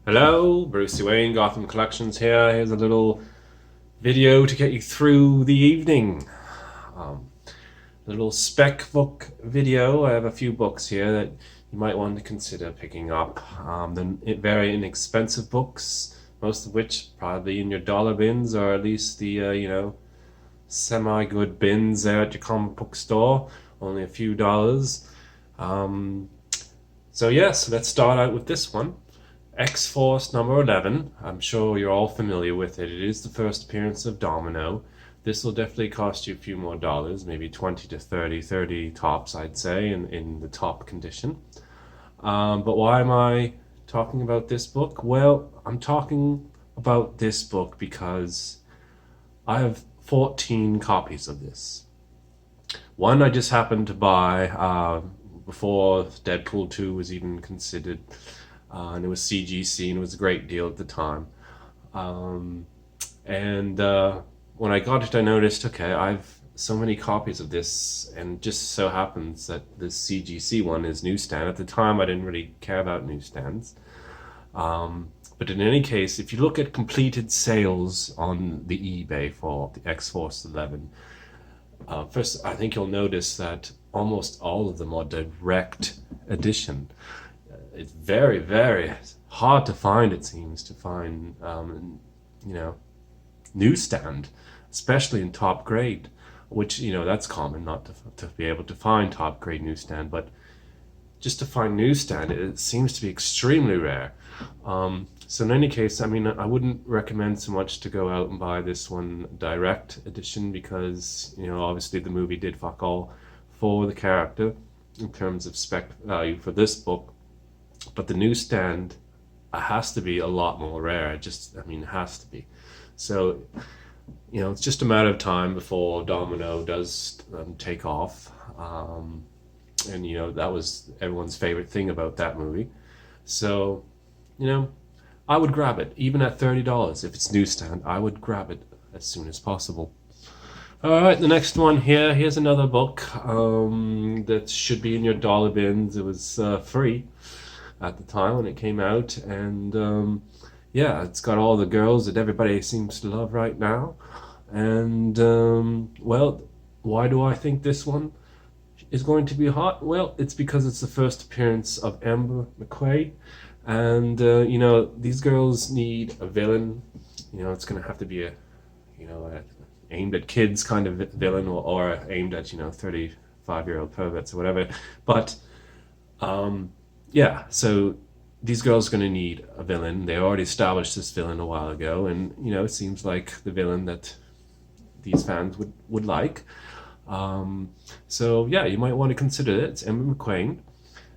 Hello, Brucey Wayne, Gotham Collections here. Here's a little video to get you through the evening. Um, a little spec book video. I have a few books here that you might want to consider picking up. They're very inexpensive books, most of which probably in your dollar bins, or at least the semi-good bins there at your comic book store. Only a few dollars. Um, so yes, let's start out with this one. X-Force number 11. I'm sure you're all familiar with it. It is the first appearance of Domino. This will definitely cost you a few more dollars, maybe 20 to 30 tops, I'd say, in the top condition. But why am I talking about this book? Well, I'm talking about this book because I have 14 copies of this. One I just happened to buy before Deadpool 2 was even considered, and it was CGC, and it was a great deal at the time. Um, and when I got it, I noticed, okay, I've so many copies of this, and just so happens that the CGC one is newsstand. At the time, I didn't really care about newsstands. But in any case, if you look at completed sales on the eBay for the X-Force 11, first, I think you'll notice that almost all of them are direct edition. It's very, very hard to find, it seems, to find, you know, newsstand, especially in top grade, which, that's common not to be able to find top grade newsstand, but just to find newsstand, it seems to be extremely rare. So in any case, I mean, I wouldn't recommend so much to go out and buy this one direct edition because, obviously the movie did fuck all for the character in terms of spec value for this book. But the newsstand has to be a lot more rare. It has to be. So, it's just a matter of time before Domino does take off. And, that was everyone's favorite thing about that movie. So, I would grab it, even at $30. If it's newsstand, I would grab it as soon as possible. All right, the next one here. Here's another book that should be in your dollar bins. It was free at the time when it came out, and yeah, it's got all the girls that everybody seems to love right now. And well, why do I think this one is going to be hot? Well, it's because it's the first appearance of Amber McQuaid, and these girls need a villain. It's going to have to be a aimed at kids kind of villain, or aimed at 35-year-old perverts or whatever. But yeah, so these girls are going to need a villain. They already established this villain a while ago, and it seems like the villain that these fans would like. So yeah, you might want to consider it. It's Emma McQuain,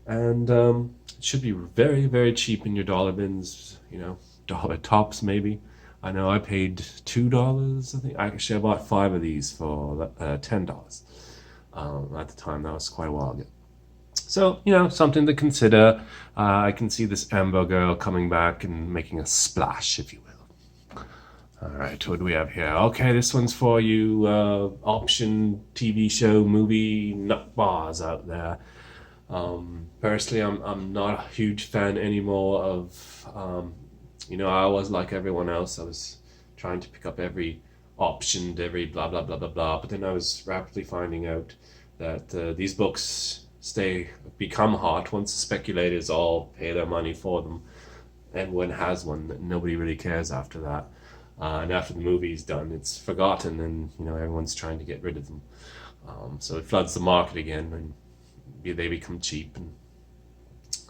and it should be very, very cheap in your dollar bins. Dollar tops maybe. I know I paid $2. I think actually I bought 5 of these for $10. At the time, that was quite a while ago. So, something to consider. I can see this Amber girl coming back and making a splash, if you will. All right, what do we have here? Okay, this one's for you option TV show, movie nut bars out there. Personally, I'm not a huge fan anymore of, I was like everyone else. I was trying to pick up every optioned, every blah, blah, blah, blah, blah. But then I was rapidly finding out that these books become hot once the speculators all pay their money for them. Everyone has one. Nobody really cares after that. And after the movie's done, it's forgotten, and everyone's trying to get rid of them. So it floods the market again, and they become cheap, and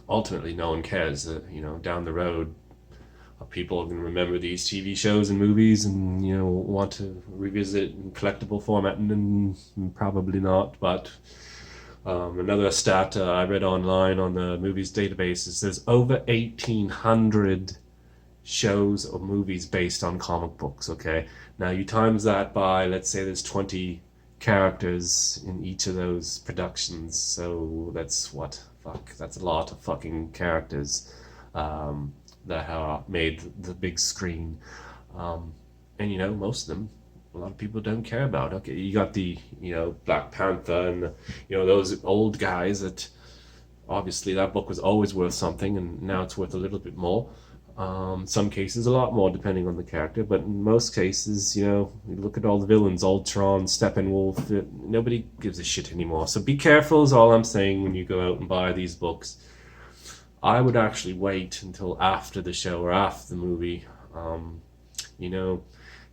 ultimately no one cares. Down the road, people are going to remember these TV shows and movies, and want to revisit in collectible format, and probably not. But another stat I read online on the movies database is there's over 1,800 shows or movies based on comic books. Okay, now you times that by, let's say there's 20 characters in each of those productions, so that's that's a lot of fucking characters that are made the big screen. And most of them a lot of people don't care about. Okay, you got the Black Panther and those old guys that obviously that book was always worth something, and now it's worth a little bit more. Some cases a lot more depending on the character, but in most cases, you look at all the villains, Ultron, Steppenwolf, nobody gives a shit anymore. So be careful is all I'm saying when you go out and buy these books. I would actually wait until after the show or after the movie. You know,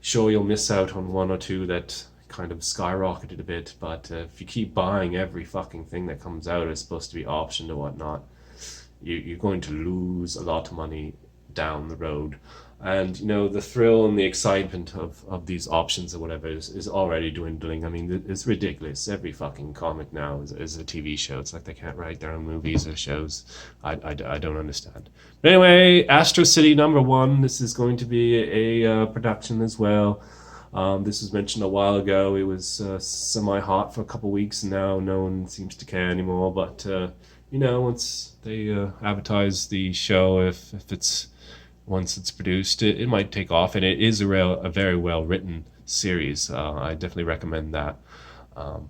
sure, you'll miss out on one or two that kind of skyrocketed a bit, but if you keep buying every fucking thing that comes out is supposed to be optioned or whatnot, you're going to lose a lot of money down the road. And the thrill and the excitement of these options or whatever is already dwindling. I mean, it's ridiculous. Every fucking comic now is a TV show. It's like they can't write their own movies or shows. I don't understand. But anyway, Astro City #1. This is going to be a production as well. This was mentioned a while ago. It was semi-hot for a couple weeks, and now no one seems to care anymore. But once they advertise the show, if it's once it's produced, it might take off, and it is a very well written series. I definitely recommend that.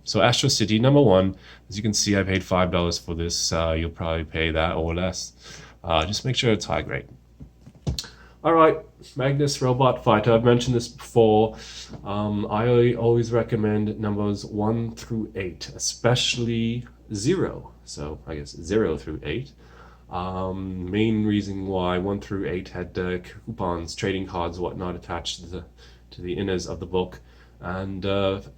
So Astro City #1. As you can see, I paid $5 for this. You'll probably pay that or less. Just make sure it's high grade. All right, Magnus Robot Fighter. I've mentioned this before. I always recommend numbers 1 through 8, especially 0. So I guess 0 through 8. Main reason why 1 through 8 had coupons, trading cards, whatnot attached to the inners of the book, and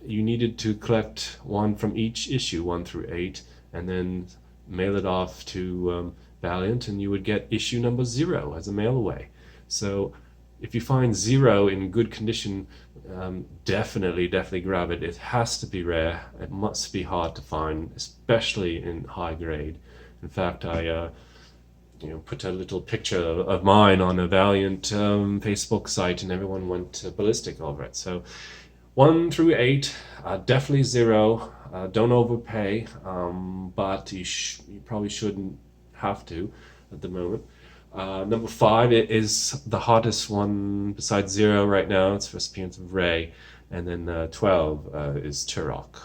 you needed to collect one from each issue, 1 through 8, and then mail it off to Valiant, and you would get issue number 0 as a mail away. So if you find 0 in good condition, definitely grab it. It has to be rare. It must be hard to find, especially in high grade. In fact, I put a little picture of mine on a Valiant Facebook site, and everyone went ballistic over it. So 1 through 8, definitely 0. Don't overpay, but you probably shouldn't have to at the moment. Number 5 is the hottest one besides 0 right now. It's first appearance of Ray, and then 12 is Turok.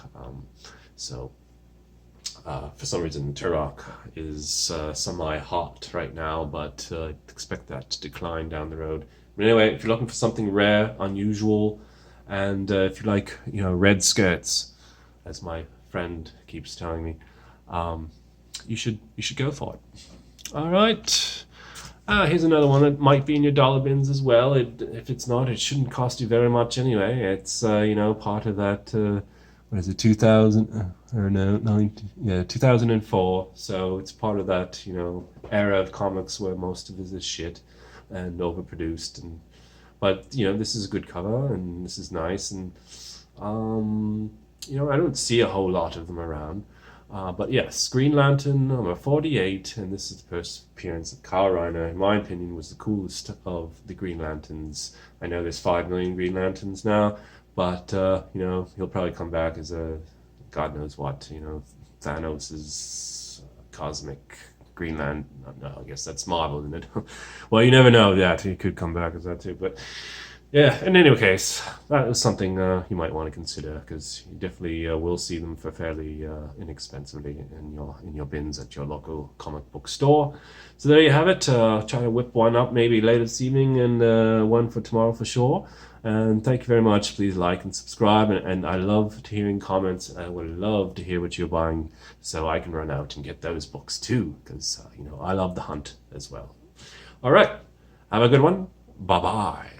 For some reason, Turok is semi-hot right now, but I expect that to decline down the road. But anyway, if you're looking for something rare, unusual, and if you like, red skirts, as my friend keeps telling me, you should go for it. All right. Here's another one that might be in your dollar bins as well. If it's not, it shouldn't cost you very much anyway. It's part of that. What is it? 2000 or no? 2004. So it's part of that era of comics where most of it is shit and overproduced. But this is a good cover, and this is nice, and I don't see a whole lot of them around. But yes, Green Lantern number 48, and this is the first appearance of Kyle Rayner. In my opinion, was the coolest of the Green Lanterns. I know there's 5 million Green Lanterns now, but he'll probably come back as a God knows what. Thanos's cosmic Green Lantern. No, I guess that's Marvel, isn't it? Well, you never know that he could come back as that too, but. Yeah, in any case, that is something you might want to consider, because you definitely will see them for fairly inexpensively in your bins at your local comic book store. So there you have it. Try to whip one up maybe later this evening, and one for tomorrow for sure. And thank you very much. Please like and subscribe, and I love hearing comments. I would love to hear what you're buying, so I can run out and get those books too, because I love the hunt as well. All right, have a good one. Bye-bye.